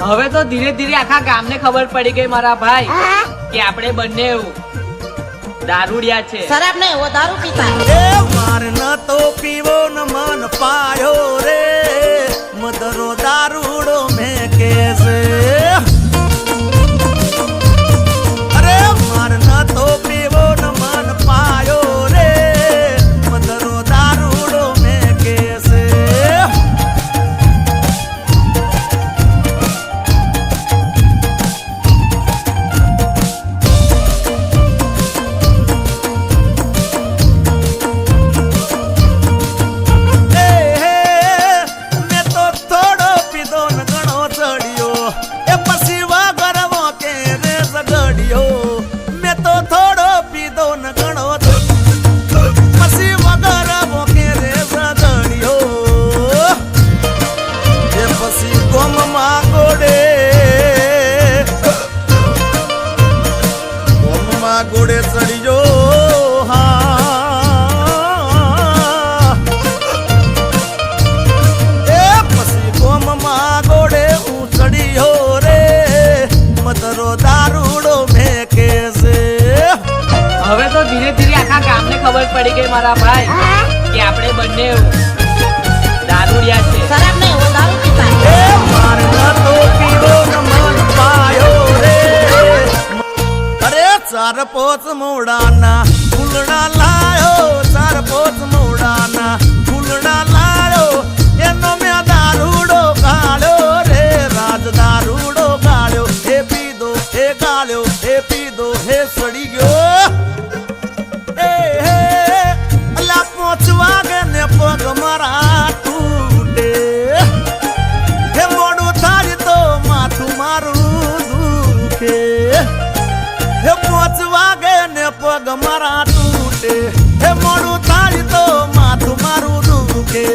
હવે તો ધીરે ધીરે આખા ગામને ખબર પડી ગઈ મારા ભાઈ કે આપણે બંને દારૂડિયા છે. શરાબ નહીં, વો દારૂ પીતા. એ માર ન તો પીવો ન મન પાયો રે, મદરો દારૂડો મેં કેસે. અરે માર ન તો પીવો ન મન પાયો રે, મદરો દારૂડો મેં કેસે. ઘોડે ચડીજો એ પછી ગોમમાં ઘોડે હું ચડીયો રે, મદરો દારૂડો મેં કેસે. હવે તો ધીરે ધીરે આખા ગામને ખબર પડી ગઈ મારા ભાઈ કે આપણે બંને દારૂડિયા છે. શરાબ નહીં, વો દારૂ પીતા. એ માર ન તો પીવો ન મન પાયો રે. અરે ચાર પોચ મોડાના ફૂલડા લાયો, ચાર પોચ મોડાના ફૂલડા લાયો, એનો મેં દારૂડો ગાળ્યો રે, રાજ દારૂડો ગાળ્યો. હે પીધો હે ગાળ્યો, હે પીધો હે સડી ગયો. એ હે અલા પોચ વાગે ને પગ મારા તૂટે, હે મોડું થાય તો માથું મારું દુખે. હે પોચ વાગે ને પગ મારા તૂટે, હે મોડું થાય તો માથું મારું દુખે.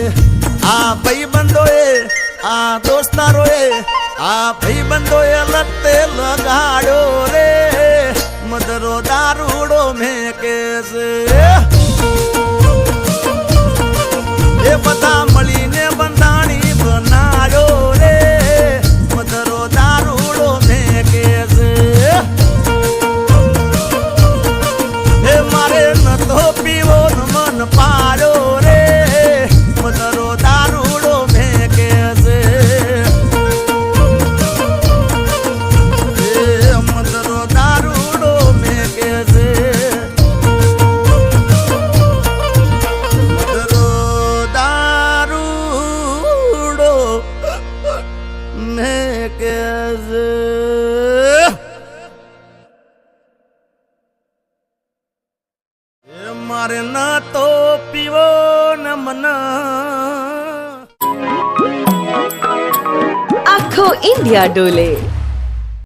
આ ભાઈબંધોએ, આ દોસ્તારોએ, આ ભાઈબંધોએ લતે લગાડ્યો રે, મદરો દારૂડો મેં કેસે. એ બધા મળીને બંધાણી બનાવ્યો રે, મદરો દારૂડો મેં કેસે. હે મારે ન તો પીવો ન મન પાડ્યો રે, મદરો દારૂડો મેં કેસે. હે મદરો દારૂડો મેં કેસે. મદરો દારૂડો મેં કેસે. મારે ન તો પીવો ન મન. આખો ઇન્ડિયા ડોલે.